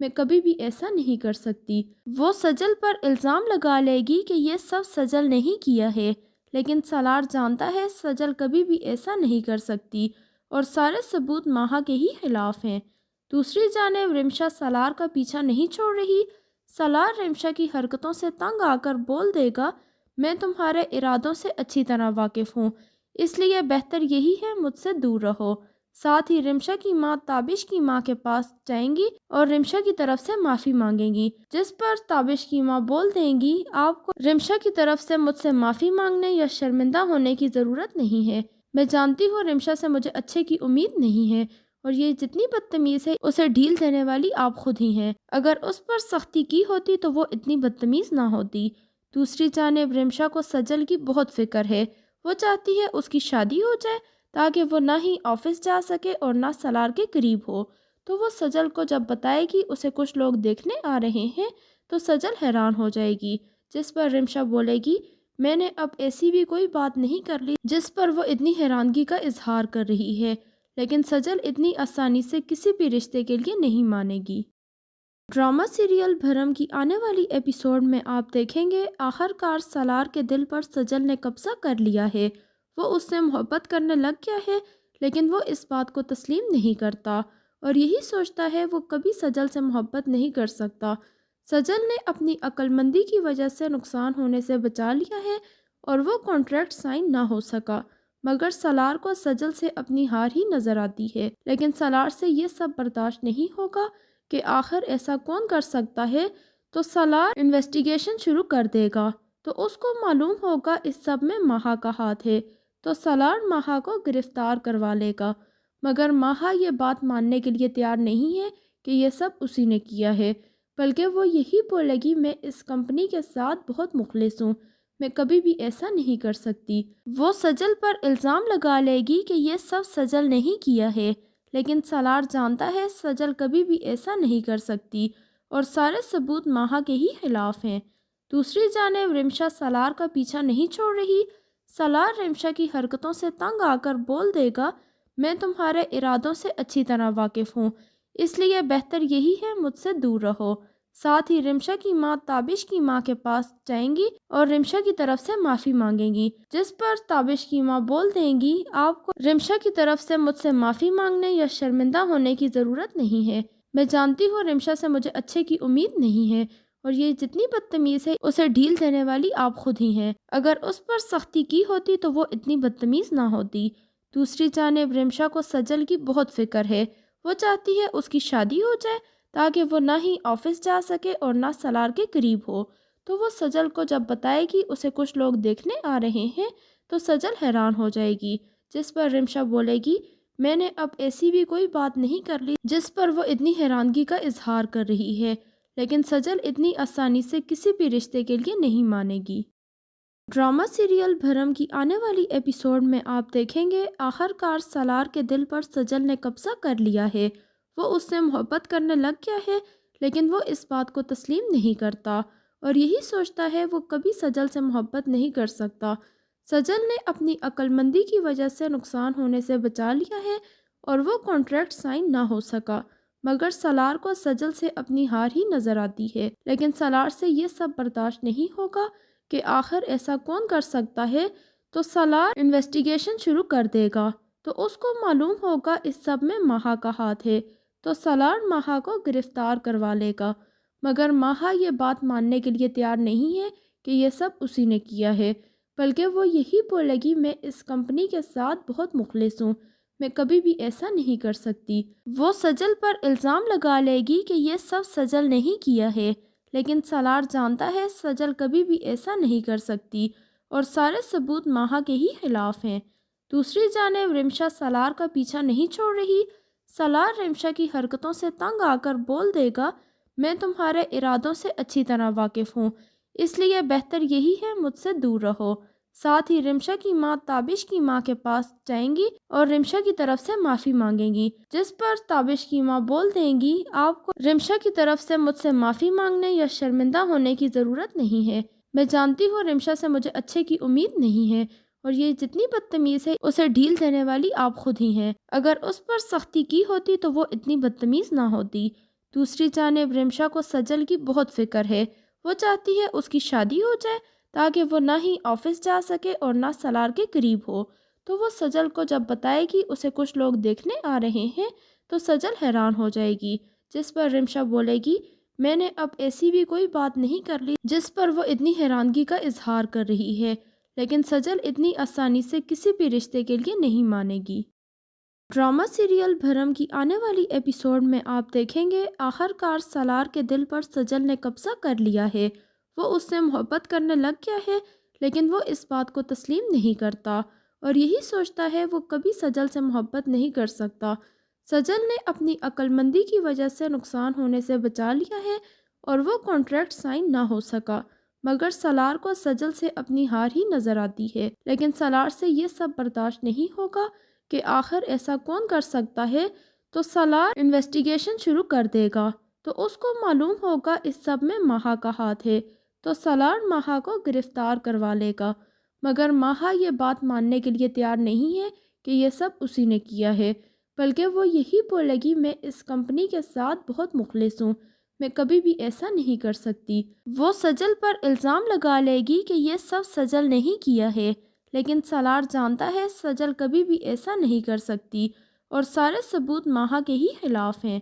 میں کبھی بھی ایسا نہیں کر سکتی۔ وہ سجل پر الزام لگا لے گی کہ یہ سب سجل نہیں کیا ہے، لیکن سالار جانتا ہے سجل کبھی بھی ایسا نہیں کر سکتی اور سارے ثبوت ماہا کے ہی خلاف ہیں۔ دوسری جانب رمشا سالار کا پیچھا نہیں چھوڑ رہی۔ سالار رمشا کی حرکتوں سے تنگ آ کر بول دے گا، میں تمہارے ارادوں سے اچھی طرح واقف ہوں، اس لیے بہتر یہی ہے مجھ سے دور رہو۔ ساتھ ہی رمشا کی ماں تابش کی ماں کے پاس جائیں گی اور رمشا کی طرف سے معافی مانگیں گی، جس پر تابش کی ماں بول دیں گی، آپ کو رمشا کی طرف سے مجھ سے معافی مانگنے یا شرمندہ ہونے کی ضرورت نہیں ہے۔ میں جانتی ہوں رمشا سے مجھے اچھے کی امید نہیں ہے اور یہ جتنی بدتمیز ہے اسے ڈھیل دینے والی آپ خود ہی ہیں۔ اگر اس پر سختی کی ہوتی تو وہ اتنی بدتمیز نہ ہوتی۔ دوسری جانب رمشا کو سجل کی بہت فکر ہے۔ وہ چاہتی ہے اس کی شادی ہو جائے تاکہ وہ نہ ہی آفس جا سکے اور نہ سالار کے قریب ہو۔ تو وہ سجل کو جب بتائے گی اسے کچھ لوگ دیکھنے آ رہے ہیں تو سجل حیران ہو جائے گی، جس پر رمشا بولے گی، میں نے اب ایسی بھی کوئی بات نہیں کر لی جس پر وہ اتنی حیرانگی کا اظہار کر رہی ہے، لیکن سجل اتنی آسانی سے کسی بھی رشتے کے لیے نہیں مانے گی۔ ڈرامہ سیریل بھرم کی آنے والی ایپیسوڈ میں آپ دیکھیں گے آخر کار سالار کے دل پر سجل نے قبضہ کر لیا ہے۔ وہ اس سے محبت کرنے لگ گیا ہے، لیکن وہ اس بات کو تسلیم نہیں کرتا اور یہی سوچتا ہے وہ کبھی سجل سے محبت نہیں کر سکتا۔ سجل نے اپنی عقل مندی کی وجہ سے نقصان ہونے سے بچا لیا ہے اور وہ کانٹریکٹ سائن نہ ہو سکا، مگر سالار کو سجل سے اپنی ہار ہی نظر آتی ہے۔ لیکن سالار سے یہ سب برداشت نہیں ہوگا کہ آخر ایسا کون کر سکتا ہے، تو سالار انویسٹیگیشن شروع کر دے گا۔ تو اس کو معلوم ہوگا اس سب میں ماہا کا ہاتھ ہے، تو سالار ماہا کو گرفتار کروا لے گا، مگر ماہا یہ بات ماننے کے لیے تیار نہیں ہے کہ یہ سب اسی نے کیا ہے، بلکہ وہ یہی بولے گی، میں اس کمپنی کے ساتھ بہت مخلص ہوں، میں کبھی بھی ایسا نہیں کر سکتی۔ وہ سجل پر الزام لگا لے گی کہ یہ سب سجل نہیں کیا ہے، لیکن سالار جانتا ہے سجل کبھی بھی ایسا نہیں کر سکتی اور سارے ثبوت ماہا کے ہی خلاف ہیں۔ دوسری جانب رمشا سالار کا پیچھا نہیں چھوڑ رہی۔ سالار رمشا کی حرکتوں سے تنگ آ کر بول دے گا، میں تمہارے ارادوں سے اچھی طرح واقف ہوں، اس لیے بہتر یہی ہے مجھ سے دور رہو۔ ساتھ ہی رمشا کی ماں تابش کی ماں کے پاس جائیں گی اور رمشا کی طرف سے معافی مانگیں گی، جس پر تابش کی ماں بول دیں گی، آپ کو رمشا کی طرف سے مجھ سے معافی مانگنے یا شرمندہ ہونے کی ضرورت نہیں ہے۔ میں جانتی ہوں رمشا سے مجھے اچھے کی امید نہیں ہے اور یہ جتنی بدتمیز ہے اسے ڈھیل دینے والی آپ خود ہی ہیں۔ اگر اس پر سختی کی ہوتی تو وہ اتنی بدتمیز نہ ہوتی۔ دوسری جانب رمشا کو سجل کی بہت فکر ہے۔ وہ چاہتی ہے اس کی شادی ہو جائے تاکہ وہ نہ ہی آفس جا سکے اور نہ سالار کے قریب ہو۔ تو وہ سجل کو جب بتائے گی اسے کچھ لوگ دیکھنے آ رہے ہیں تو سجل حیران ہو جائے گی، جس پر رمشا بولے گی، میں نے اب ایسی بھی کوئی بات نہیں کر لی جس پر وہ اتنی حیرانگی کا اظہار کر رہی ہے، لیکن سجل اتنی آسانی سے کسی بھی رشتے کے لیے نہیں مانے گی۔ ڈرامہ سیریل بھرم کی آنے والی ایپیسوڈ میں آپ دیکھیں گے آخر کار سالار کے دل پر سجل نے قبضہ کر لیا ہے۔ وہ اس سے محبت کرنے لگ گیا ہے، لیکن وہ اس بات کو تسلیم نہیں کرتا اور یہی سوچتا ہے وہ کبھی سجل سے محبت نہیں کر سکتا۔ سجل نے اپنی عقل مندی کی وجہ سے نقصان ہونے سے بچا لیا ہے اور وہ کانٹریکٹ سائن نہ ہو سکا، مگر سالار کو سجل سے اپنی ہار ہی نظر آتی ہے۔ لیکن سالار سے یہ سب برداشت نہیں ہوگا کہ آخر ایسا کون کر سکتا ہے، تو سالار انویسٹیگیشن شروع کر دے گا۔ تو اس کو معلوم ہوگا اس سب میں ماہا کا ہاتھ ہے، تو سالار ماہا کو گرفتار کروا لے گا، مگر ماہا یہ بات ماننے کے لیے تیار نہیں ہے کہ یہ سب اسی نے کیا ہے، بلکہ وہ یہی بولے گی، میں اس کمپنی کے ساتھ بہت مخلص ہوں، میں کبھی بھی ایسا نہیں کر سکتی۔ وہ سجل پر الزام لگا لے گی کہ یہ سب سجل نہیں کیا ہے، لیکن سالار جانتا ہے سجل کبھی بھی ایسا نہیں کر سکتی اور سارے ثبوت ماہا کے ہی خلاف ہیں۔ دوسری جانب رمشا سالار کا پیچھا نہیں چھوڑ رہی۔ سالار رمشا کی حرکتوں سے تنگ آ کر بول دے گا، میں تمہارے ارادوں سے اچھی طرح واقف ہوں، اس لیے بہتر یہی ہے مجھ سے دور رہو۔ ساتھ ہی رمشا کی ماں تابش کی ماں کے پاس جائیں گی اور رمشا کی طرف سے معافی مانگیں گی، جس پر تابش کی ماں بول دیں گی، آپ کو رمشا کی طرف سے مجھ سے معافی مانگنے یا شرمندہ ہونے کی ضرورت نہیں ہے۔ میں جانتی ہوں رمشا سے مجھے اچھے کی امید نہیں ہے اور یہ جتنی بدتمیز ہے اسے ڈھیل دینے والی آپ خود ہی ہیں۔ اگر اس پر سختی کی ہوتی تو وہ اتنی بدتمیز نہ ہوتی۔ دوسری جانب رمشا کو سجل کی بہت فکر ہے۔ وہ چاہتی ہے اس کی شادی ہو جائے تاکہ وہ نہ ہی آفس جا سکے اور نہ سالار کے قریب ہو۔ تو وہ سجل کو جب بتائے گی اسے کچھ لوگ دیکھنے آ رہے ہیں تو سجل حیران ہو جائے گی، جس پر رمشا بولے گی میں نے اب ایسی بھی کوئی بات نہیں کر لی جس پر وہ اتنی حیرانگی کا اظہار کر رہی ہے، لیکن سجل اتنی آسانی سے کسی بھی رشتے کے لیے نہیں مانے گی۔ ڈرامہ سیریل بھرم کی آنے والی ایپیسوڈ میں آپ دیکھیں گے آخر کار سالار کے دل پر سجل نے قبضہ کر لیا ہے۔ وہ اس سے محبت کرنے لگ گیا ہے، لیکن وہ اس بات کو تسلیم نہیں کرتا اور یہی سوچتا ہے وہ کبھی سجل سے محبت نہیں کر سکتا۔ سجل نے اپنی عقل مندی کی وجہ سے نقصان ہونے سے بچا لیا ہے اور وہ کانٹریکٹ سائن نہ ہو سکا، مگر سالار کو سجل سے اپنی ہار ہی نظر آتی ہے۔ لیکن سالار سے یہ سب برداشت نہیں ہوگا کہ آخر ایسا کون کر سکتا ہے، تو سالار انویسٹیگیشن شروع کر دے گا۔ تو اس کو معلوم ہوگا اس سب میں ماہا کا ہاتھ ہے، تو سالار ماہا کو گرفتار کروا لے گا، مگر ماہا یہ بات ماننے کے لیے تیار نہیں ہے کہ یہ سب اسی نے کیا ہے، بلکہ وہ یہی بولے گی میں اس کمپنی کے ساتھ بہت مخلص ہوں، میں کبھی بھی ایسا نہیں کر سکتی۔ وہ سجل پر الزام لگا لے گی کہ یہ سب سجل نہیں کیا ہے، لیکن سالار جانتا ہے سجل کبھی بھی ایسا نہیں کر سکتی اور سارے ثبوت ماہا کے ہی خلاف ہیں۔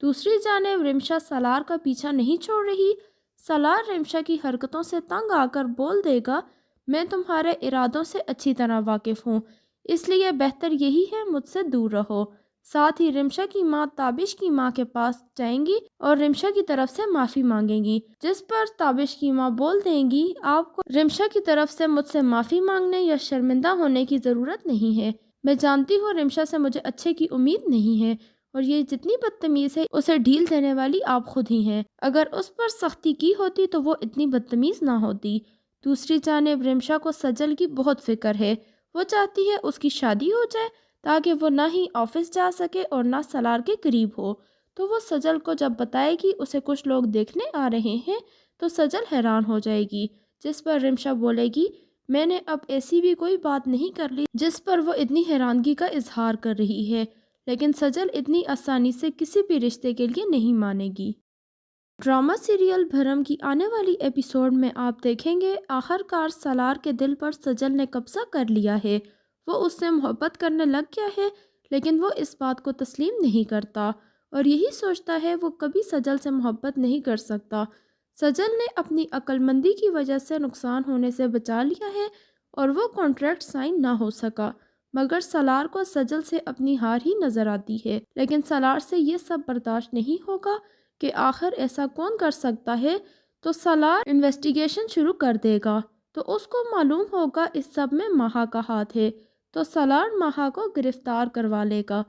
دوسری جانب رمشا سالار کا پیچھا نہیں چھوڑ رہی۔ سالار رمشا کی حرکتوں سے تنگ آ کر بول دے گا میں تمہارے ارادوں سے اچھی طرح واقف ہوں، اس لیے بہتر یہی ہے مجھ سے دور رہو۔ ساتھ ہی رمشا کی ماں تابش کی ماں کے پاس جائیں گی اور رمشا کی طرف سے معافی مانگیں گی، جس پر تابش کی ماں بول دیں گی آپ کو رمشا کی طرف سے مجھ سے معافی مانگنے یا شرمندہ ہونے کی ضرورت نہیں ہے، میں جانتی ہوں رمشا سے مجھے اچھے کی امید نہیں ہے اور یہ جتنی بدتمیز ہے اسے ڈھیل دینے والی آپ خود ہی ہیں، اگر اس پر سختی کی ہوتی تو وہ اتنی بدتمیز نہ ہوتی۔ دوسری جانب رمشا کو سجل کی بہت فکر ہے۔ وہ چاہتی ہے اس کی شادی ہو جائے تاکہ وہ نہ ہی آفس جا سکے اور نہ سالار کے قریب ہو۔ تو وہ سجل کو جب بتائے گی اسے کچھ لوگ دیکھنے آ رہے ہیں تو سجل حیران ہو جائے گی، جس پر رمشا بولے گی میں نے اب ایسی بھی کوئی بات نہیں کر لی جس پر وہ اتنی حیرانگی کا اظہار کر رہی ہے، لیکن سجل اتنی آسانی سے کسی بھی رشتے کے لیے نہیں مانے گی۔ ڈرامہ سیریل بھرم کی آنے والی ایپیسوڈ میں آپ دیکھیں گے آخر کار سالار کے دل پر سجل نے قبضہ کر لیا ہے۔ وہ اس سے محبت کرنے لگ گیا ہے، لیکن وہ اس بات کو تسلیم نہیں کرتا اور یہی سوچتا ہے وہ کبھی سجل سے محبت نہیں کر سکتا۔ سجل نے اپنی عقل مندی کی وجہ سے نقصان ہونے سے بچا لیا ہے اور وہ کانٹریکٹ سائن نہ ہو سکا، مگر سالار کو سجل سے اپنی ہار ہی نظر آتی ہے۔ لیکن سالار سے یہ سب برداشت نہیں ہوگا کہ آخر ایسا کون کر سکتا ہے، تو سالار انویسٹیگیشن شروع کر دے گا۔ تو اس کو معلوم ہوگا اس سب میں ماہا کا ہاتھ ہے، تو سالار ماہا کو گرفتار کروا لے گا،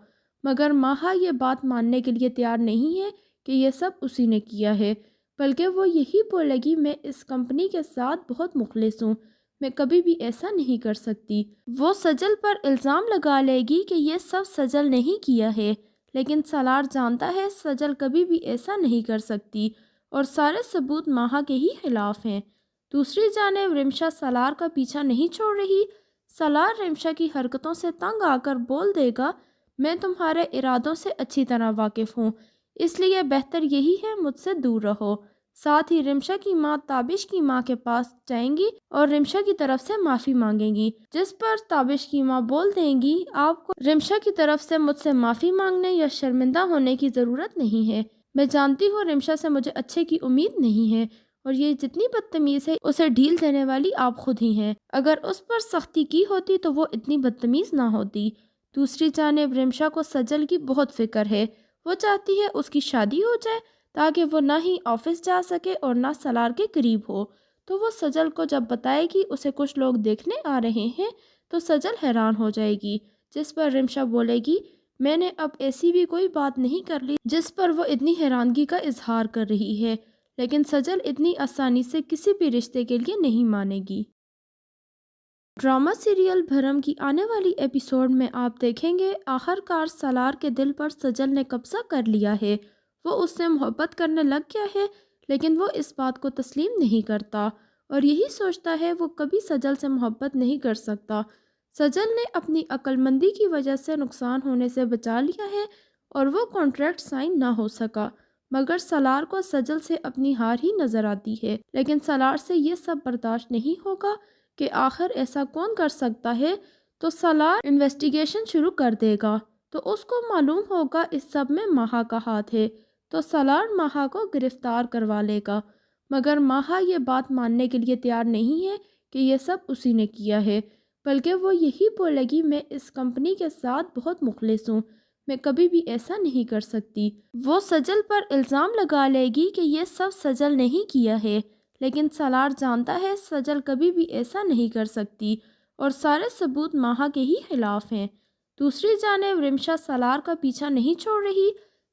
مگر ماہا یہ بات ماننے کے لیے تیار نہیں ہے کہ یہ سب اسی نے کیا ہے، بلکہ وہ یہی بولے گی میں اس کمپنی کے ساتھ بہت مخلص ہوں، میں کبھی بھی ایسا نہیں کر سکتی۔ وہ سجل پر الزام لگا لے گی کہ یہ سب سجل نہیں کیا ہے، لیکن سالار جانتا ہے سجل کبھی بھی ایسا نہیں کر سکتی اور سارے ثبوت ماہا کے ہی خلاف ہیں۔ دوسری جانب رمشا سالار کا پیچھا نہیں چھوڑ رہی۔ سالار رمشا کی حرکتوں سے تنگ آ کر بول دے گا میں تمہارے ارادوں سے اچھی طرح واقف ہوں، اس لیے بہتر یہی ہے مجھ سے دور رہو۔ ساتھ ہی رمشا کی ماں تابش کی ماں کے پاس جائیں گی اور رمشا کی طرف سے معافی مانگیں گی، جس پر تابش کی ماں بول دیں گی آپ کو رمشا کی طرف سے مجھ سے معافی مانگنے یا شرمندہ ہونے کی ضرورت نہیں ہے، میں جانتی ہوں رمشا سے مجھے اچھے کی امید نہیں ہے اور یہ جتنی بدتمیز ہے اسے ڈھیل دینے والی آپ خود ہی ہیں، اگر اس پر سختی کی ہوتی تو وہ اتنی بدتمیز نہ ہوتی۔ دوسری جانب رمشا کو سجل کی بہت فکر ہے۔ وہ چاہتی ہے اس کی شادی ہو جائے تاکہ وہ نہ ہی آفس جا سکے اور نہ سالار کے قریب ہو۔ تو وہ سجل کو جب بتائے گی اسے کچھ لوگ دیکھنے آ رہے ہیں تو سجل حیران ہو جائے گی، جس پر رمشا بولے گی میں نے اب ایسی بھی کوئی بات نہیں کر لی جس پر وہ اتنی حیرانگی کا اظہار کر رہی ہے، لیکن سجل اتنی آسانی سے کسی بھی رشتے کے لیے نہیں مانے گی۔ ڈرامہ سیریل بھرم کی آنے والی ایپیسوڈ میں آپ دیکھیں گے آخر کار سالار کے دل پر سجل نے قبضہ کر لیا ہے۔ وہ اس سے محبت کرنے لگ گیا ہے، لیکن وہ اس بات کو تسلیم نہیں کرتا اور یہی سوچتا ہے وہ کبھی سجل سے محبت نہیں کر سکتا۔ سجل نے اپنی عقل مندی کی وجہ سے نقصان ہونے سے بچا لیا ہے اور وہ کانٹریکٹ سائن نہ ہو سکا، مگر سالار کو سجل سے اپنی ہار ہی نظر آتی ہے، لیکن سالار سے یہ سب برداشت نہیں ہوگا کہ آخر ایسا کون کر سکتا ہے، تو سالار انویسٹیگیشن شروع کر دے گا تو اس کو معلوم ہوگا اس سب میں ماہا کا ہاتھ ہے، تو سالار ماہا کو گرفتار کروا لے گا، مگر ماہا یہ بات ماننے کے لیے تیار نہیں ہے کہ یہ سب اسی نے کیا ہے، بلکہ وہ یہی بولے گی میں اس کمپنی کے ساتھ بہت مخلص ہوں، میں کبھی بھی ایسا نہیں کر سکتی۔ وہ سجل پر الزام لگا لے گی کہ یہ سب سجل نہیں کیا ہے، لیکن سالار جانتا ہے سجل کبھی بھی ایسا نہیں کر سکتی اور سارے ثبوت ماہا کے ہی خلاف ہیں۔ دوسری جانب رمشا سالار کا پیچھا نہیں چھوڑ رہی۔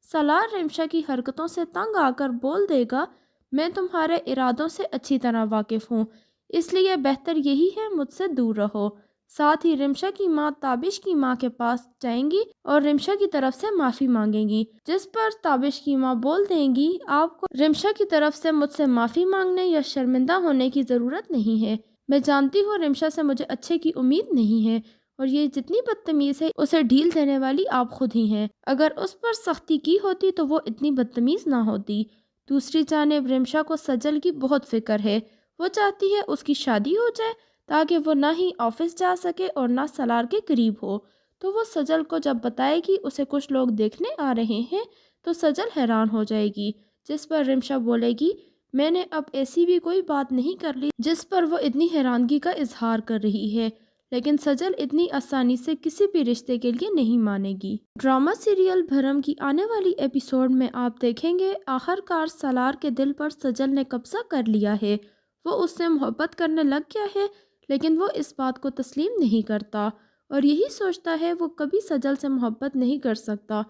سالار رمشا کی حرکتوں سے تنگ آ کر بول دے گا میں تمہارے ارادوں سے اچھی طرح واقف ہوں، اس لیے بہتر یہی ہے مجھ سے دور رہو۔ ساتھ ہی رمشا کی ماں تابش کی ماں کے پاس جائیں گی اور رمشا کی طرف سے معافی مانگیں گی، جس پر تابش کی ماں بول دیں گی آپ کو رمشا کی طرف سے مجھ سے معافی مانگنے یا شرمندہ ہونے کی ضرورت نہیں ہے، میں جانتی ہوں رمشا سے مجھے اچھے کی امید نہیں ہے اور یہ جتنی بدتمیز ہے اسے ڈھیل دینے والی آپ خود ہی ہیں، اگر اس پر سختی کی ہوتی تو وہ اتنی بدتمیز نہ ہوتی۔ دوسری جانب رمشا کو سجل کی بہت فکر ہے، وہ چاہتی ہے اس کی شادی ہو جائے تاکہ وہ نہ ہی آفس جا سکے اور نہ سالار کے قریب ہو، تو وہ سجل کو جب بتائے گی اسے کچھ لوگ دیکھنے آ رہے ہیں تو سجل حیران ہو جائے گی، جس پر رمشا بولے گی میں نے اب ایسی بھی کوئی بات نہیں کر لی جس پر وہ اتنی حیرانگی کا اظہار کر رہی ہے، لیکن سجل اتنی آسانی سے کسی بھی رشتے کے لیے نہیں مانے گی۔ ڈرامہ سیریل بھرم کی آنے والی ایپیسوڈ میں آپ دیکھیں گے آخر کار سالار کے دل پر سجل نے قبضہ کر لیا ہے، وہ اس سے محبت کرنے لگ گیا ہے، لیکن وہ اس بات کو تسلیم نہیں کرتا اور یہی سوچتا ہے وہ کبھی سجل سے محبت نہیں کر سکتا۔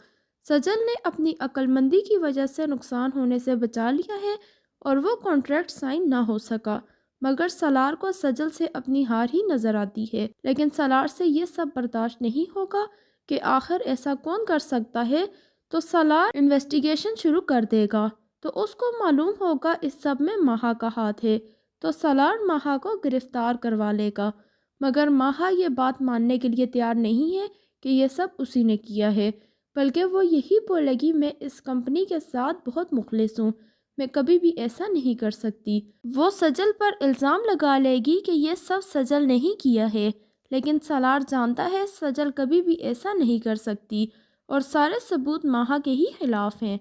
سجل نے اپنی عقل مندی کی وجہ سے نقصان ہونے سے بچا لیا ہے اور وہ کانٹریکٹ سائن نہ ہو سکا، مگر سالار کو سجل سے اپنی ہار ہی نظر آتی ہے، لیکن سالار سے یہ سب برداشت نہیں ہوگا کہ آخر ایسا کون کر سکتا ہے، تو سالار انویسٹیگیشن شروع کر دے گا تو اس کو معلوم ہوگا اس سب میں ماہا کا ہاتھ ہے، تو سالار ماہا کو گرفتار کروا لے گا، مگر ماہا یہ بات ماننے کے لیے تیار نہیں ہے کہ یہ سب اسی نے کیا ہے، بلکہ وہ یہی بولے گی میں اس کمپنی کے ساتھ بہت مخلص ہوں، میں کبھی بھی ایسا نہیں کر سکتی۔ وہ سجل پر الزام لگا لے گی کہ یہ سب سجل نہیں کیا ہے، لیکن سالار جانتا ہے سجل کبھی بھی ایسا نہیں کر سکتی اور سارے ثبوت ماہا کے ہی خلاف ہیں۔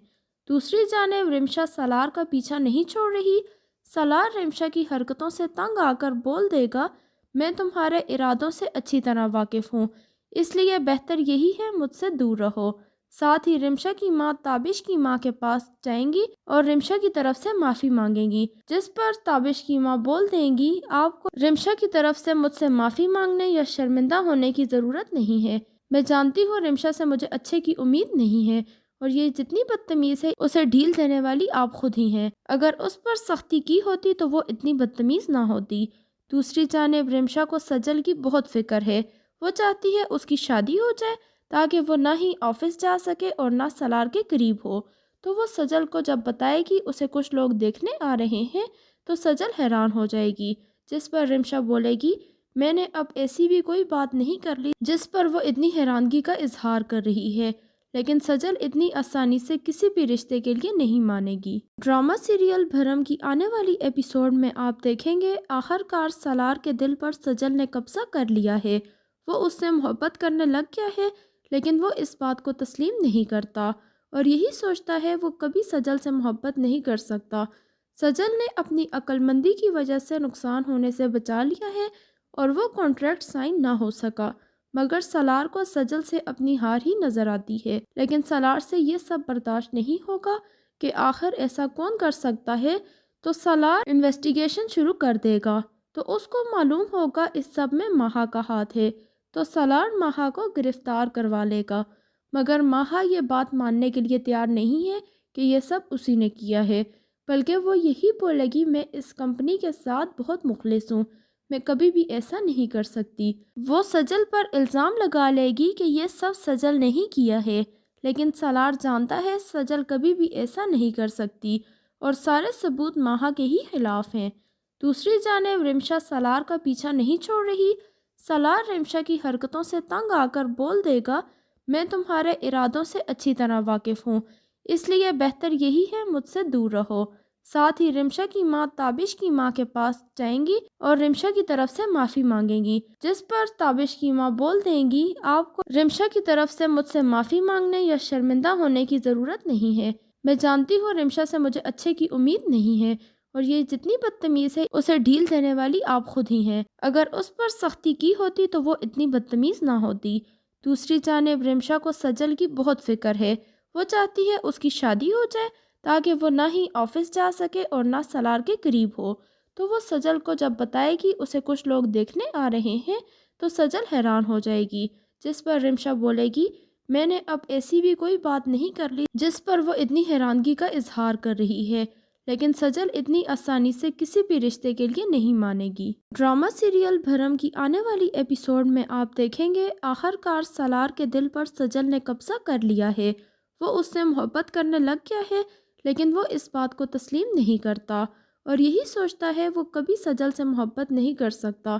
دوسری جانب رمشا سالار کا پیچھا نہیں چھوڑ رہی۔ سالار رمشا کی حرکتوں سے تنگ آ کر بول دے گا میں تمہارے ارادوں سے اچھی طرح واقف ہوں، اس لیے بہتر یہی ہے مجھ سے دور رہو۔ ساتھ ہی رمشا کی ماں تابش کی ماں کے پاس جائیں گی اور رمشا کی طرف سے معافی مانگیں گی، جس پر تابش کی ماں بول دیں گی آپ کو رمشا کی طرف سے مجھ سے معافی مانگنے یا شرمندہ ہونے کی ضرورت نہیں ہے، میں جانتی ہوں رمشا سے مجھے اچھے کی امید نہیں ہے اور یہ جتنی بدتمیز ہے اسے ڈھیل دینے والی آپ خود ہی ہیں، اگر اس پر سختی کی ہوتی تو وہ اتنی بدتمیز نہ ہوتی۔ دوسری جانب رمشا کو سجل کی بہت فکر ہے، وہ چاہتی ہے اس کی شادی ہو جائے تاکہ وہ نہ ہی آفس جا سکے اور نہ سالار کے قریب ہو، تو وہ سجل کو جب بتائے گی اسے کچھ لوگ دیکھنے آ رہے ہیں تو سجل حیران ہو جائے گی، جس پر رمشا بولے گی میں نے اب ایسی بھی کوئی بات نہیں کر لی جس پر وہ اتنی حیرانگی کا اظہار کر رہی ہے، لیکن سجل اتنی آسانی سے کسی بھی رشتے کے لیے نہیں مانے گی۔ ڈرامہ سیریل بھرم کی آنے والی ایپیسوڈ میں آپ دیکھیں گے آخر کار سالار کے دل پر سجل نے قبضہ کر لیا ہے، وہ اس سے محبت کرنے لگ گیا ہے، لیکن وہ اس بات کو تسلیم نہیں کرتا اور یہی سوچتا ہے وہ کبھی سجل سے محبت نہیں کر سکتا۔ سجل نے اپنی عقل مندی کی وجہ سے نقصان ہونے سے بچا لیا ہے اور وہ کانٹریکٹ سائن نہ ہو سکا، مگر سالار کو سجل سے اپنی ہار ہی نظر آتی ہے، لیکن سالار سے یہ سب برداشت نہیں ہوگا کہ آخر ایسا کون کر سکتا ہے، تو سالار انویسٹیگیشن شروع کر دے گا تو اس کو معلوم ہوگا اس سب میں ماہا کا ہاتھ ہے، تو سالار ماہا کو گرفتار کروا لے گا، مگر ماہا یہ بات ماننے کے لیے تیار نہیں ہے کہ یہ سب اسی نے کیا ہے، بلکہ وہ یہی بولے گی میں اس کمپنی کے ساتھ بہت مخلص ہوں، میں کبھی بھی ایسا نہیں کر سکتی۔ وہ سجل پر الزام لگا لے گی کہ یہ سب سجل نہیں کیا ہے، لیکن سالار جانتا ہے سجل کبھی بھی ایسا نہیں کر سکتی اور سارے ثبوت ماہا کے ہی خلاف ہیں۔ دوسری جانب رمشا سالار کا پیچھا نہیں چھوڑ رہی۔ سالار رمشا کی حرکتوں سے تنگ آ کر بول دے گا میں تمہارے ارادوں سے اچھی طرح واقف ہوں، اس لیے بہتر یہی ہے مجھ سے دور رہو۔ ساتھ ہی رمشا کی ماں تابش کی ماں کے پاس جائیں گی اور رمشا کی طرف سے معافی مانگیں گی، جس پر تابش کی ماں بول دیں گی آپ کو رمشا کی طرف سے مجھ سے معافی مانگنے یا شرمندہ ہونے کی ضرورت نہیں ہے۔ میں جانتی ہوں رمشا سے مجھے اچھے کی امید نہیں ہے اور یہ جتنی بدتمیز ہے اسے ڈھیل دینے والی آپ خود ہی ہیں۔ اگر اس پر سختی کی ہوتی تو وہ اتنی بدتمیز نہ ہوتی۔ دوسری جانب رمشا کو سجل کی بہت فکر ہے۔ وہ چاہتی ہے اس کی شادی ہو جائے تاکہ وہ نہ ہی آفس جا سکے اور نہ سالار کے قریب ہو۔ تو وہ سجل کو جب بتائے گی اسے کچھ لوگ دیکھنے آ رہے ہیں تو سجل حیران ہو جائے گی، جس پر رمشا بولے گی میں نے اب ایسی بھی کوئی بات نہیں کر لی جس پر وہ اتنی حیرانگی کا اظہار کر رہی ہے، لیکن سجل اتنی آسانی سے کسی بھی رشتے کے لیے نہیں مانے گی۔ ڈرامہ سیریل بھرم کی آنے والی ایپیسوڈ میں آپ دیکھیں گے آخر کار سالار کے دل پر سجل نے قبضہ کر لیا ہے۔ وہ اس سے محبت کرنے لگ گیا ہے، لیکن وہ اس بات کو تسلیم نہیں کرتا اور یہی سوچتا ہے وہ کبھی سجل سے محبت نہیں کر سکتا۔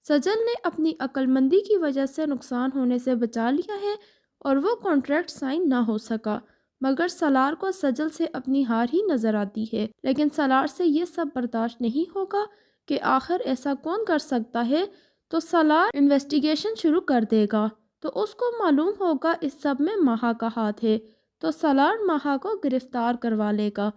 سجل نے اپنی عقل مندی کی وجہ سے نقصان ہونے سے بچا لیا ہے اور وہ کانٹریکٹ سائن نہ ہو سکا، مگر سالار کو سجل سے اپنی ہار ہی نظر آتی ہے۔ لیکن سالار سے یہ سب برداشت نہیں ہوگا کہ آخر ایسا کون کر سکتا ہے، تو سالار انویسٹیگیشن شروع کر دے گا تو اس کو معلوم ہوگا اس سب میں ماہا کا ہاتھ ہے، تو سالار ماہا کو گرفتار کروا لے گا،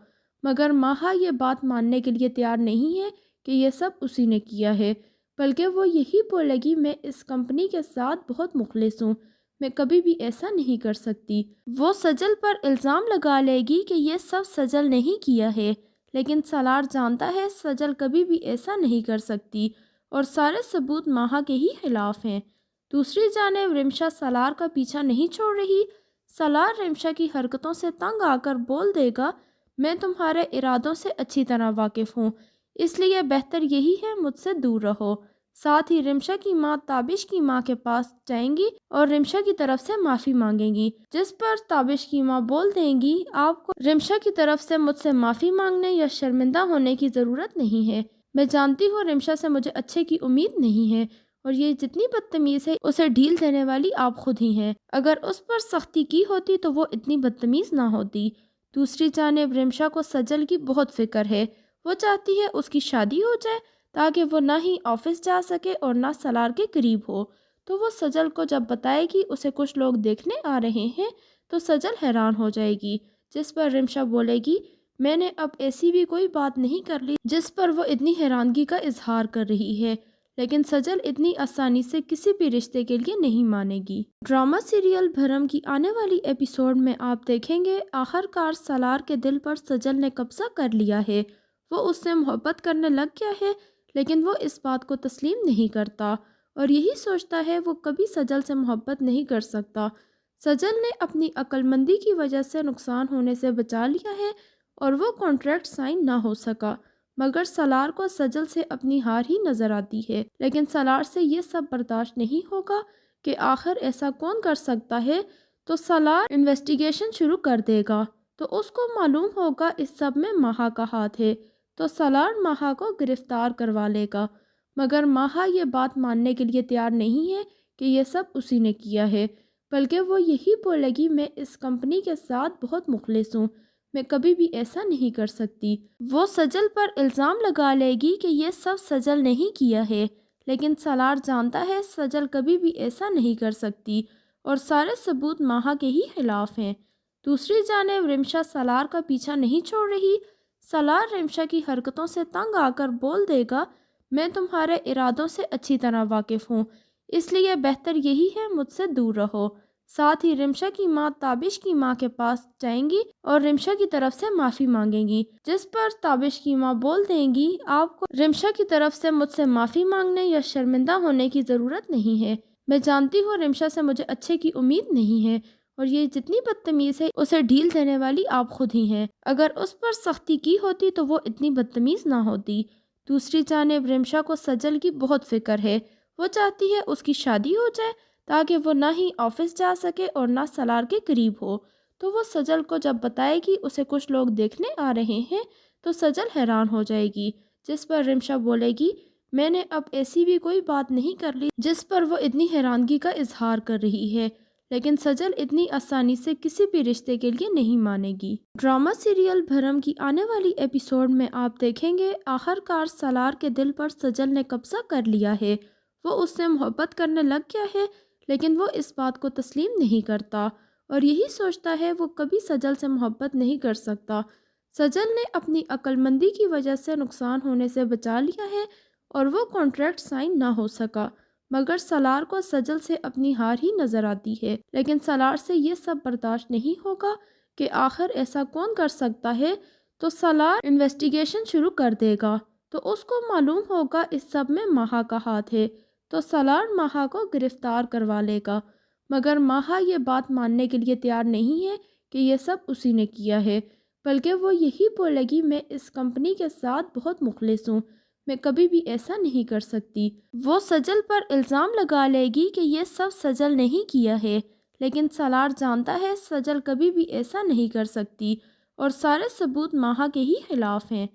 مگر ماہا یہ بات ماننے کے لیے تیار نہیں ہے کہ یہ سب اسی نے کیا ہے، بلکہ وہ یہی بولے گی میں اس کمپنی کے ساتھ بہت مخلص ہوں، میں کبھی بھی ایسا نہیں کر سکتی۔ وہ سجل پر الزام لگا لے گی کہ یہ سب سجل نہیں کیا ہے، لیکن سالار جانتا ہے سجل کبھی بھی ایسا نہیں کر سکتی اور سارے ثبوت ماہا کے ہی خلاف ہیں۔ دوسری جانب رمشا سالار کا پیچھا نہیں چھوڑ رہی۔ سالار رمشا کی حرکتوں سے تنگ آ کر بول دے گا میں تمہارے ارادوں سے اچھی طرح واقف ہوں، اس لیے بہتر یہی ہے مجھ سے دور رہو۔ ساتھ ہی رمشا کی ماں تابش کی ماں کے پاس جائیں گی اور رمشا کی طرف سے معافی مانگیں گی، جس پر تابش کی ماں بول دیں گی آپ کو رمشا کی طرف سے مجھ سے معافی مانگنے یا شرمندہ ہونے کی ضرورت نہیں ہے۔ میں جانتی ہوں رمشا سے مجھے اچھے کی امید نہیں ہے اور یہ جتنی بدتمیز ہے اسے ڈھیل دینے والی آپ خود ہی ہیں۔ اگر اس پر سختی کی ہوتی تو وہ اتنی بدتمیز نہ ہوتی۔ دوسری جانب رمشا کو سجل کی بہت فکر ہے۔ وہ چاہتی ہے اس کی شادی ہو جائے تاکہ وہ نہ ہی آفس جا سکے اور نہ سالار کے قریب ہو۔ تو وہ سجل کو جب بتائے گی اسے کچھ لوگ دیکھنے آ رہے ہیں تو سجل حیران ہو جائے گی، جس پر رمشا بولے گی میں نے اب ایسی بھی کوئی بات نہیں کر لی جس پر وہ اتنی حیرانگی کا اظہار کر رہی ہے، لیکن سجل اتنی آسانی سے کسی بھی رشتے کے لیے نہیں مانے گی۔ ڈرامہ سیریل بھرم کی آنے والی ایپیسوڈ میں آپ دیکھیں گے آخر کار سالار کے دل پر سجل نے قبضہ کر لیا ہے۔ وہ اس سے محبت کرنے لگ گیا ہے، لیکن وہ اس بات کو تسلیم نہیں کرتا اور یہی سوچتا ہے وہ کبھی سجل سے محبت نہیں کر سکتا۔ سجل نے اپنی عقل مندی کی وجہ سے نقصان ہونے سے بچا لیا ہے اور وہ کانٹریکٹ سائن نہ ہو سکا، مگر سالار کو سجل سے اپنی ہار ہی نظر آتی ہے۔ لیکن سالار سے یہ سب برداشت نہیں ہوگا کہ آخر ایسا کون کر سکتا ہے، تو سالار انویسٹیگیشن شروع کر دے گا تو اس کو معلوم ہوگا اس سب میں ماہا کا ہاتھ ہے، تو سالار ماہا کو گرفتار کروا لے گا، مگر ماہا یہ بات ماننے کے لیے تیار نہیں ہے کہ یہ سب اسی نے کیا ہے، بلکہ وہ یہی بولے گی میں اس کمپنی کے ساتھ بہت مخلص ہوں، میں کبھی بھی ایسا نہیں کر سکتی۔ وہ سجل پر الزام لگا لے گی کہ یہ سب سجل نہیں کیا ہے، لیکن سالار جانتا ہے سجل کبھی بھی ایسا نہیں کر سکتی اور سارے ثبوت ماہا کے ہی خلاف ہیں۔ دوسری جانب رمشا سالار کا پیچھا نہیں چھوڑ رہی۔ سالار رمشا کی حرکتوں سے تنگ آ کر بول دے گا میں تمہارے ارادوں سے اچھی طرح واقف ہوں، اس لیے بہتر یہی ہے مجھ سے دور رہو۔ ساتھ ہی رمشا کی ماں تابش کی ماں کے پاس جائیں گی اور رمشا کی طرف سے معافی مانگیں گی، جس پر تابش کی ماں بول دیں گی آپ کو رمشا کی طرف سے مجھ سے معافی مانگنے یا شرمندہ ہونے کی ضرورت نہیں ہے۔ میں جانتی ہوں رمشا سے مجھے اچھے کی امید نہیں ہے اور یہ جتنی بدتمیز ہے اسے ڈھیل دینے والی آپ خود ہی ہیں۔ اگر اس پر سختی کی ہوتی تو وہ اتنی بدتمیز نہ ہوتی۔ دوسری جانب رمشا کو سجل کی بہت فکر ہے۔ وہ چاہتی ہے اس کی شادی ہو جائے تاکہ وہ نہ ہی آفس جا سکے اور نہ سالار کے قریب ہو۔ تو وہ سجل کو جب بتائے گی اسے کچھ لوگ دیکھنے آ رہے ہیں تو سجل حیران ہو جائے گی، جس پر رمشا بولے گی میں نے اب ایسی بھی کوئی بات نہیں کر لی جس پر وہ اتنی حیرانگی کا اظہار کر رہی ہے، لیکن سجل اتنی آسانی سے کسی بھی رشتے کے لیے نہیں مانے گی۔ ڈرامہ سیریل بھرم کی آنے والی ایپیسوڈ میں آپ دیکھیں گے آخر کار سالار کے دل پر سجل نے قبضہ کر لیا ہے۔ وہ اس سے محبت کرنے لگ گیا ہے، لیکن وہ اس بات کو تسلیم نہیں کرتا اور یہی سوچتا ہے وہ کبھی سجل سے محبت نہیں کر سکتا۔ سجل نے اپنی عقل مندی کی وجہ سے نقصان ہونے سے بچا لیا ہے اور وہ کانٹریکٹ سائن نہ ہو سکا، مگر سالار کو سجل سے اپنی ہار ہی نظر آتی ہے۔ لیکن سالار سے یہ سب برداشت نہیں ہوگا کہ آخر ایسا کون کر سکتا ہے، تو سالار انویسٹیگیشن شروع کر دے گا۔ تو اس کو معلوم ہوگا اس سب میں ماہا کا ہاتھ ہے، تو سالار ماہا کو گرفتار کروا لے گا، مگر ماہا یہ بات ماننے کے لیے تیار نہیں ہے کہ یہ سب اسی نے کیا ہے، بلکہ وہ یہی بولے گی میں اس کمپنی کے ساتھ بہت مخلص ہوں، میں کبھی بھی ایسا نہیں کر سکتی۔ وہ سجل پر الزام لگا لے گی کہ یہ سب سجل نہیں کیا ہے، لیکن سالار جانتا ہے سجل کبھی بھی ایسا نہیں کر سکتی اور سارے ثبوت ماہا کے ہی خلاف ہیں۔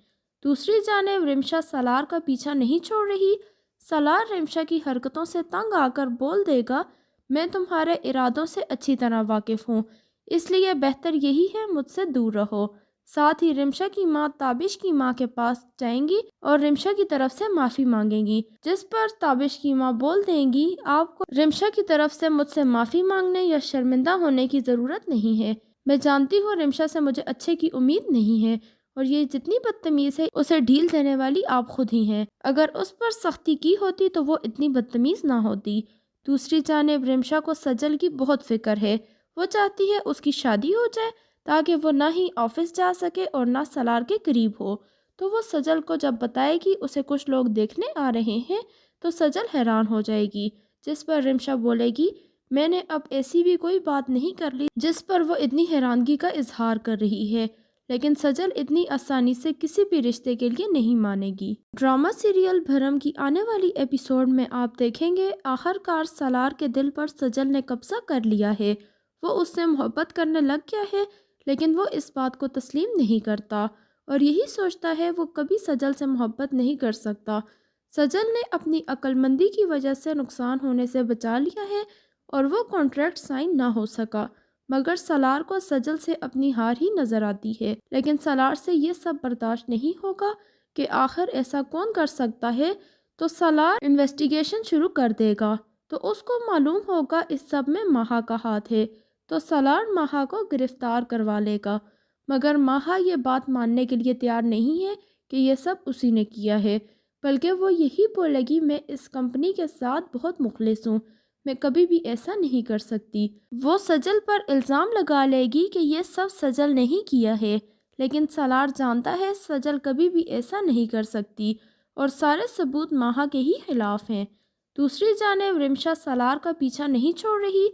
دوسری جانب رمشا سالار کا پیچھا نہیں چھوڑ رہی۔ سالار رمشا کی حرکتوں سے تنگ آ کر بول دے گا میں تمہارے ارادوں سے اچھی طرح واقف ہوں، اس لیے بہتر یہی ہے مجھ سے دور رہو۔ ساتھ ہی رمشا کی ماں تابش کی ماں کے پاس جائیں گی اور رمشا کی طرف سے معافی مانگیں گی، جس پر تابش کی ماں بول دیں گی آپ کو رمشا کی طرف سے مجھ سے معافی مانگنے یا شرمندہ ہونے کی ضرورت نہیں ہے۔ میں جانتی ہوں رمشا سے مجھے اچھے کی امید نہیں ہے اور یہ جتنی بدتمیز ہے اسے ڈھیل دینے والی آپ خود ہی ہیں۔ اگر اس پر سختی کی ہوتی تو وہ اتنی بدتمیز نہ ہوتی۔ دوسری جانب رمشا کو سجل کی بہت فکر ہے، وہ چاہتی ہے اس کی شادی ہو جائے تاکہ وہ نہ ہی آفس جا سکے اور نہ سالار کے قریب ہو۔ تو وہ سجل کو جب بتائے گی اسے کچھ لوگ دیکھنے آ رہے ہیں تو سجل حیران ہو جائے گی، جس پر رمشا بولے گی میں نے اب ایسی بھی کوئی بات نہیں کر لی جس پر وہ اتنی حیرانگی کا اظہار کر رہی ہے، لیکن سجل اتنی آسانی سے کسی بھی رشتے کے لیے نہیں مانے گی۔ ڈرامہ سیریل بھرم کی آنے والی ایپیسوڈ میں آپ دیکھیں گے آخر کار سالار کے دل پر سجل نے قبضہ کر لیا ہے۔ وہ اس سے محبت کرنے لگ گیا ہے، لیکن وہ اس بات کو تسلیم نہیں کرتا اور یہی سوچتا ہے وہ کبھی سجل سے محبت نہیں کر سکتا۔ سجل نے اپنی عقل مندی کی وجہ سے نقصان ہونے سے بچا لیا ہے اور وہ کانٹریکٹ سائن نہ ہو سکا، مگر سالار کو سجل سے اپنی ہار ہی نظر آتی ہے۔ لیکن سالار سے یہ سب برداشت نہیں ہوگا کہ آخر ایسا کون کر سکتا ہے، تو سالار انویسٹیگیشن شروع کر دے گا۔ تو اس کو معلوم ہوگا اس سب میں ماہا کا ہاتھ ہے، تو سالار ماہا کو گرفتار کروا لے گا، مگر ماہا یہ بات ماننے کے لیے تیار نہیں ہے کہ یہ سب اسی نے کیا ہے، بلکہ وہ یہی بولے گی میں اس کمپنی کے ساتھ بہت مخلص ہوں، میں کبھی بھی ایسا نہیں کر سکتی۔ وہ سجل پر الزام لگا لے گی کہ یہ سب سجل نہیں کیا ہے، لیکن سالار جانتا ہے سجل کبھی بھی ایسا نہیں کر سکتی اور سارے ثبوت ماہا کے ہی خلاف ہیں۔ دوسری جانب رمشا سالار کا پیچھا نہیں چھوڑ رہی۔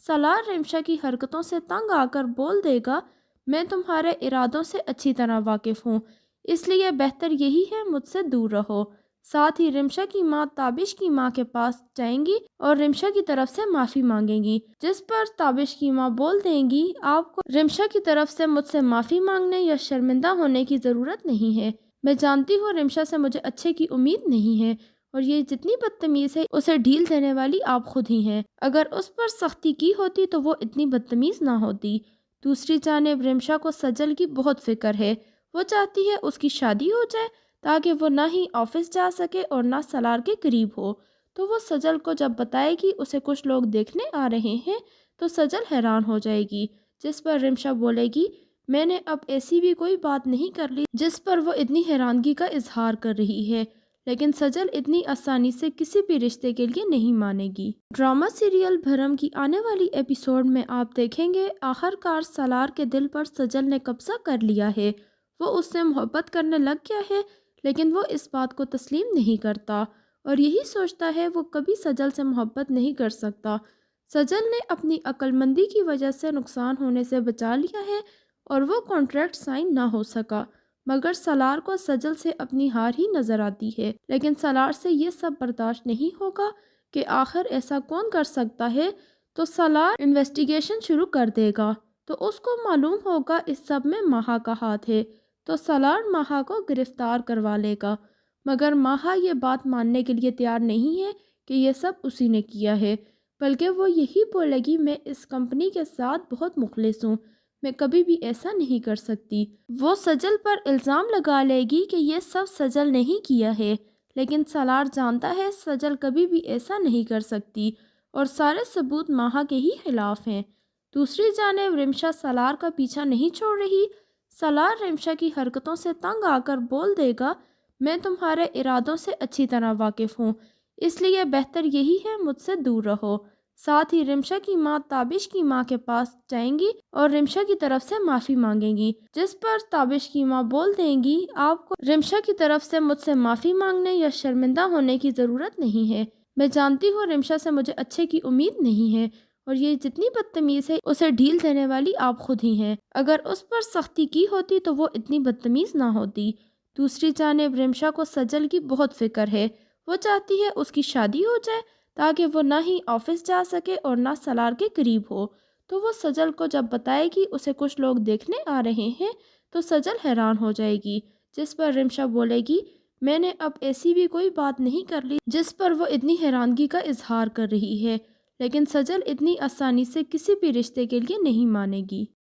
سالار رمشا کی حرکتوں سے تنگ آ کر بول دے گا میں تمہارے ارادوں سے اچھی طرح واقف ہوں، اس لیے بہتر یہی ہے مجھ سے دور رہو۔ ساتھ ہی رمشا کی ماں تابش کی ماں کے پاس جائیں گی اور رمشا کی طرف سے معافی مانگیں گی، جس پر تابش کی ماں بول دیں گی آپ کو رمشا کی طرف سے مجھ سے معافی مانگنے یا شرمندہ ہونے کی ضرورت نہیں ہے۔ میں جانتی ہوں رمشا سے مجھے اچھے کی امید نہیں ہے اور یہ جتنی بدتمیز ہے اسے ڈھیل دینے والی آپ خود ہی ہیں۔ اگر اس پر سختی کی ہوتی تو وہ اتنی بدتمیز نہ ہوتی۔ دوسری جانب رمشا کو سجل کی بہت فکر ہے، وہ چاہتی ہے اس کی شادی ہو جائے تاکہ وہ نہ ہی آفس جا سکے اور نہ سالار کے قریب ہو۔ تو وہ سجل کو جب بتائے گی اسے کچھ لوگ دیکھنے آ رہے ہیں تو سجل حیران ہو جائے گی، جس پر رمشا بولے گی میں نے اب ایسی بھی کوئی بات نہیں کر لی جس پر وہ اتنی حیرانگی کا اظہار کر رہی ہے، لیکن سجل اتنی آسانی سے کسی بھی رشتے کے لیے نہیں مانے گی۔ ڈرامہ سیریل بھرم کی آنے والی ایپیسوڈ میں آپ دیکھیں گے آخر کار سالار کے دل پر سجل نے قبضہ کر لیا ہے۔ وہ اس سے محبت کرنے لگ گیا ہے، لیکن وہ اس بات کو تسلیم نہیں کرتا اور یہی سوچتا ہے وہ کبھی سجل سے محبت نہیں کر سکتا۔ سجل نے اپنی عقل مندی کی وجہ سے نقصان ہونے سے بچا لیا ہے اور وہ کانٹریکٹ سائن نہ ہو سکا، مگر سالار کو سجل سے اپنی ہار ہی نظر آتی ہے۔ لیکن سالار سے یہ سب برداشت نہیں ہوگا کہ آخر ایسا کون کر سکتا ہے، تو سالار انویسٹیگیشن شروع کر دے گا۔ تو اس کو معلوم ہوگا اس سب میں ماہا کا ہاتھ ہے، تو سالار ماہا کو گرفتار کروا لے گا، مگر ماہا یہ بات ماننے کے لیے تیار نہیں ہے کہ یہ سب اسی نے کیا ہے، بلکہ وہ یہی بولے گی میں اس کمپنی کے ساتھ بہت مخلص ہوں، میں کبھی بھی ایسا نہیں کر سکتی۔ وہ سجل پر الزام لگا لے گی کہ یہ سب سجل نہیں کیا ہے، لیکن سالار جانتا ہے سجل کبھی بھی ایسا نہیں کر سکتی اور سارے ثبوت ماہا کے ہی خلاف ہیں۔ دوسری جانب رمشا سالار کا پیچھا نہیں چھوڑ رہی۔ سالار رمشا کی حرکتوں سے تنگ آ کر بول دے گا میں تمہارے ارادوں سے اچھی طرح واقف ہوں، اس لیے بہتر یہی ہے مجھ سے دور رہو۔ ساتھ ہی رمشا کی ماں تابش کی ماں کے پاس جائیں گی اور رمشا کی طرف سے معافی مانگیں گی، جس پر تابش کی ماں بول دیں گی آپ کو رمشا کی طرف سے مجھ سے معافی مانگنے یا شرمندہ ہونے کی ضرورت نہیں ہے، میں جانتی ہوں رمشا سے مجھے اچھے کی امید نہیں ہے اور یہ جتنی بدتمیز ہے اسے ڈھیل دینے والی آپ خود ہی ہیں، اگر اس پر سختی کی ہوتی تو وہ اتنی بدتمیز نہ ہوتی۔ دوسری جانب رمشا کو سجل کی بہت فکر ہے، وہ چاہتی ہے اس کی شادی ہو جائے تاکہ وہ نہ ہی آفس جا سکے اور نہ سالار کے قریب ہو۔ تو وہ سجل کو جب بتائے گی اسے کچھ لوگ دیکھنے آ رہے ہیں تو سجل حیران ہو جائے گی، جس پر رمشا بولے گی میں نے اب ایسی بھی کوئی بات نہیں کر لی جس پر وہ اتنی حیرانگی کا اظہار کر رہی ہے، لیکن سجل اتنی آسانی سے کسی بھی رشتے کے لیے نہیں مانے گی۔